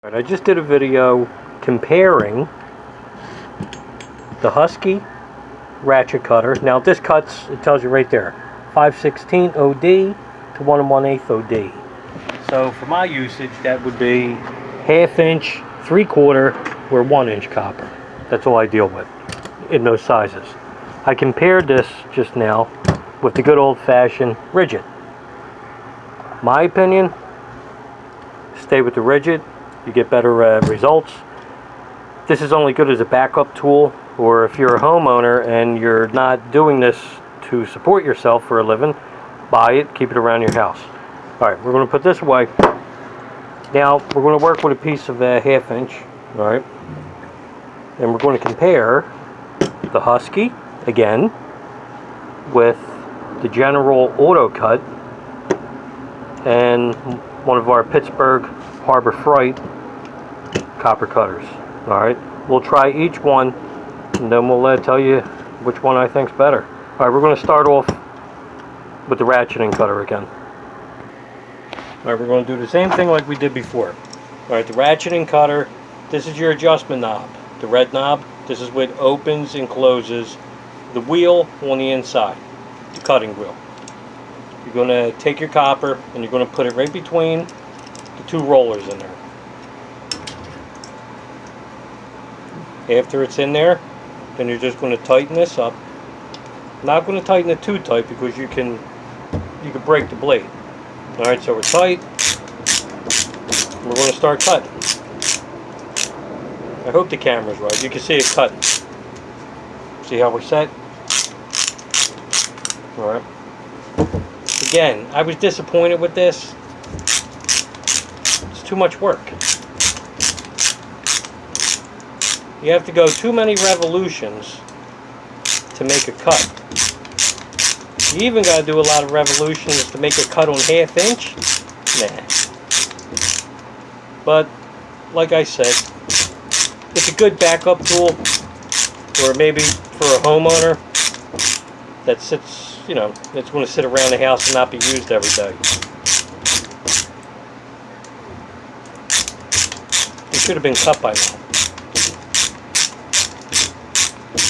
Right, I just did a video comparing the Husky ratchet cutter. Now this cuts, it tells you right there, 5/16 OD to 1 1/8 OD. So for my usage, that would be 1/2 inch, 3/4, or 1 inch copper. That's all I deal with in those sizes. I compared this just now with the good old-fashioned rigid. My opinion, stay with the rigid. You get better results. This is only good as a backup tool, or if you're a homeowner and you're not doing this to support yourself for a living, buy it, keep it around your house. Alright, we're going to put this away. Now, we're going to work with a piece of 1/2 inch, alright, and we're going to compare the Husky, again, with the General Auto Cut and one of our Pittsburgh Harbor Freight copper cutters. Alright, we'll try each one and then we'll tell you which one I think's better. Alright, we're going to start off with the ratcheting cutter again. Alright, we're going to do the same thing like we did before. Alright, the ratcheting cutter, this is your adjustment knob. The red knob, this is what opens and closes the wheel on the inside, the cutting wheel. You're going to take your copper and you're going to put it right between the two rollers in there. After it's in there, then you're just going to tighten this up. Not going to tighten it too tight because you can break the blade. Alright, so we're tight. We're going to start cutting. I hope the camera's right. You can see it cutting. See how we're set? Alright. Again, I was disappointed with this. It's too much work. You have to go too many revolutions to make a cut. You even got to do a lot of revolutions to make a cut on 1/2 inch. Nah. But, like I said, it's a good backup tool, or maybe for a homeowner that sits, you know, that's going to sit around the house and not be used every day. It should have been cut by now.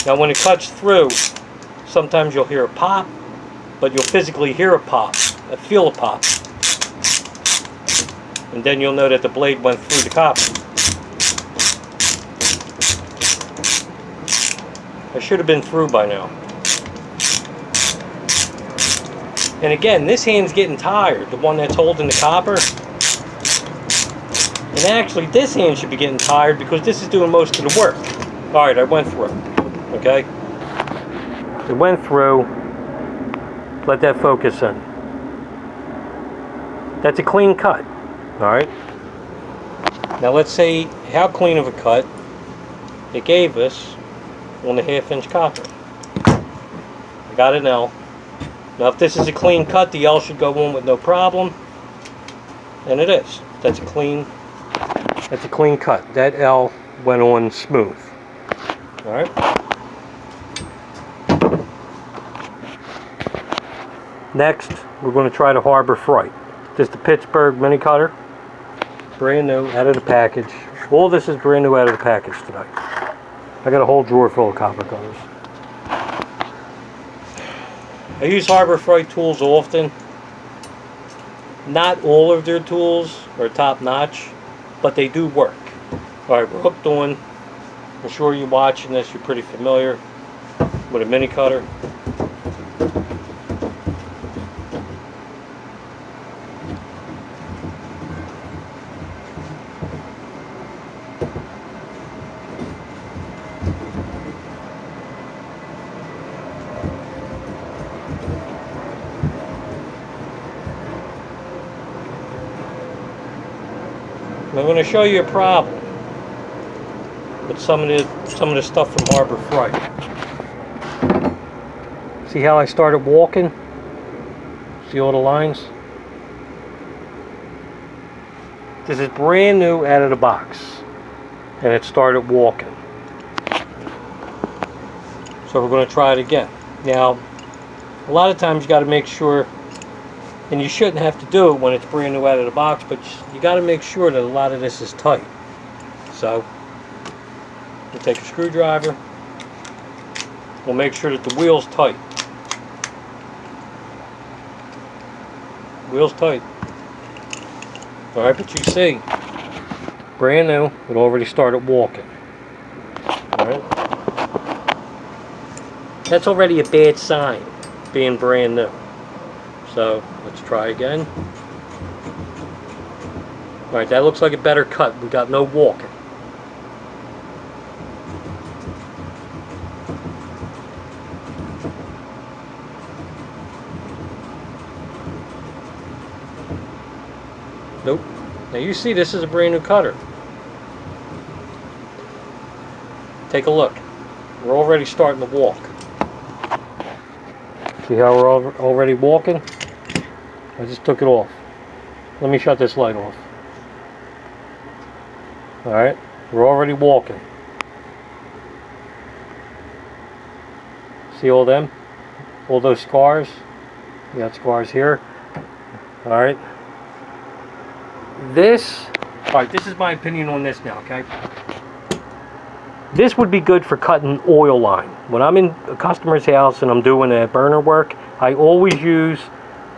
Now when it cuts through, sometimes you'll hear a pop, but you'll physically hear a pop, feel a pop. And then you'll know that the blade went through the copper. I should have been through by now. And again, this hand's getting tired, the one that's holding the copper. And actually, this hand should be getting tired because this is doing most of the work. Alright, I went through. Okay? It went through. Let that focus in. That's a clean cut. Alright? Now let's see how clean of a cut it gave us on the 1/2 inch copper. I got an L. Now if this is a clean cut, the L should go on with no problem. And it is. That's a clean cut. That L went on smooth. Alright? Next, we're going to try the Harbor Freight. This is the Pittsburgh mini cutter. Brand new, out of the package. All this is brand new out of the package today. I got a whole drawer full of copper cutters. I use Harbor Freight tools often. Not all of their tools are top notch, but they do work. Alright, we're hooked on. I'm sure you're watching this, you're pretty familiar with a mini cutter. I'm going to show you a problem with some of the stuff from Harbor Freight. See how I started walking? See all the lines? This is brand new out of the box, and it started walking. So we're going to try it again. Now, a lot of times you got to make sure And you shouldn't have to do it when it's brand new out of the box, but you got to make sure that a lot of this is tight. So we'll take a screwdriver. We'll make sure that the wheel's tight. Wheel's tight. Alright, but you see, brand new, it already started walking. Alright? That's already a bad sign, being brand new. So, let's try again. Alright, that looks like a better cut. We got no walking. Nope. Now you see this is a brand new cutter. Take a look. We're already starting to walk. See how we're already walking? I just took it off. Let me shut this light off. Alright, we're already walking. See all them? All those scars? You got scars here. Alright. Alright, this is my opinion on this now, okay? This would be good for cutting oil line. When I'm in a customer's house and I'm doing a burner work, I always use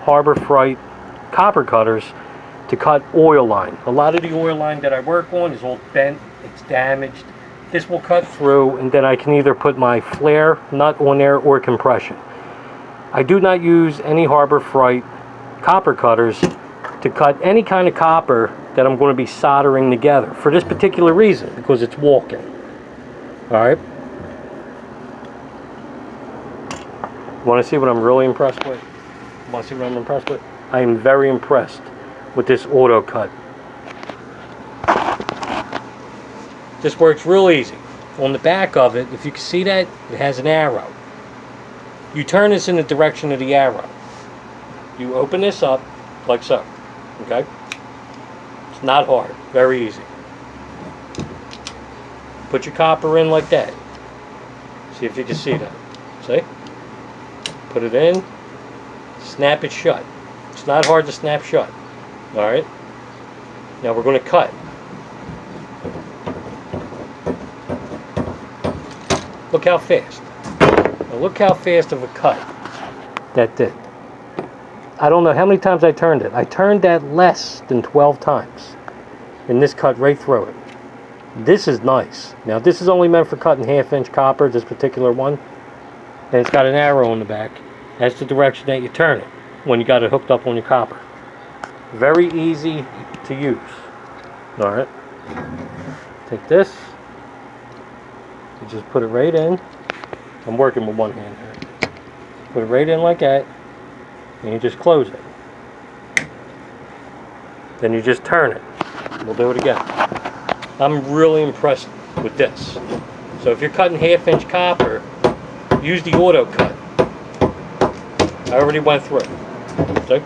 Harbor Freight copper cutters to cut oil line. A lot of the oil line that I work on is all bent, it's damaged. This will cut through, and then I can either put my flare nut on there or compression. I do not use any Harbor Freight copper cutters to cut any kind of copper that I'm going to be soldering together for this particular reason, because it's walking. Alright? Want to see what I'm really impressed with? Want to see what I'm impressed with? I am very impressed with this auto cut. This works real easy. On the back of it, if you can see that, it has an arrow. You turn this in the direction of the arrow. You open this up like so. Okay? It's not hard. Very easy. Put your copper in like that. See if you can see that. See? Put it in. Snap it shut. It's not hard to snap shut. Alright? Now we're going to cut. Look how fast. Now look how fast of a cut that did. I don't know how many times I turned it. I turned that less than 12 times. And this cut right through it. This is nice. Now this is only meant for cutting 1/2-inch copper, this particular one. And it's got an arrow on the back. That's the direction that you turn it when you got it hooked up on your copper. Very easy to use. Alright. Take this. You just put it right in. I'm working with one hand here. Put it right in like that. And you just close it. Then you just turn it. We'll do it again. I'm really impressed with this. So if you're cutting 1/2-inch copper, use the auto cut. I already went through it. See?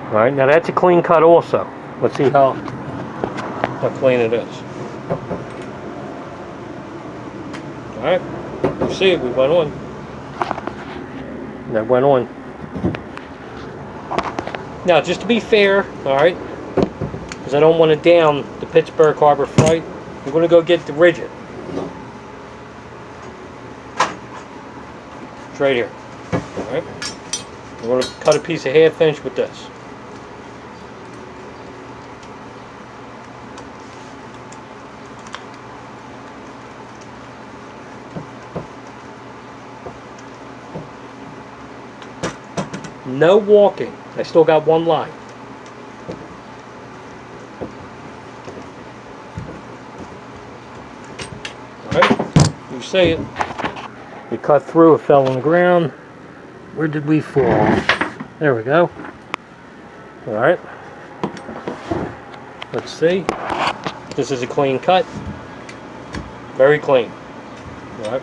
Alright, now that's a clean cut also. Let's see how clean it is. Alright, you see it, we went on. That went on. Now, just to be fair, alright, because I don't want to down the Pittsburgh Harbor Freight, I'm going to go get the rigid. It's right here. Alright. I'm going to cut a piece of 1/2-inch with this. No walking. I still got one line. Alright, you see it. We cut through, it fell on the ground. Where did we fall? There we go. Alright. Let's see. This is a clean cut. Very clean. Alright.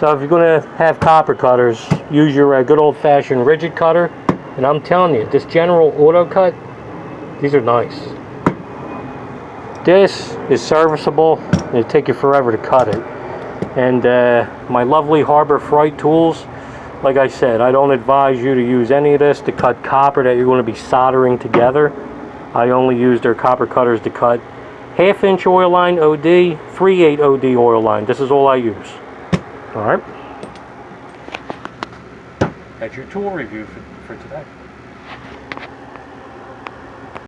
So if you're going to have copper cutters, use your good old-fashioned rigid cutter. And I'm telling you, this General Auto Cut, these are nice. This is serviceable. It'll take you forever to cut it. And my lovely Harbor Freight tools, Like I said, I don't advise you to use any of this to cut copper that you're going to be soldering together. I only use their copper cutters to cut 1/2 inch oil line OD, 3/8 OD oil line. This is all I use. Alright. That's your tool review for today.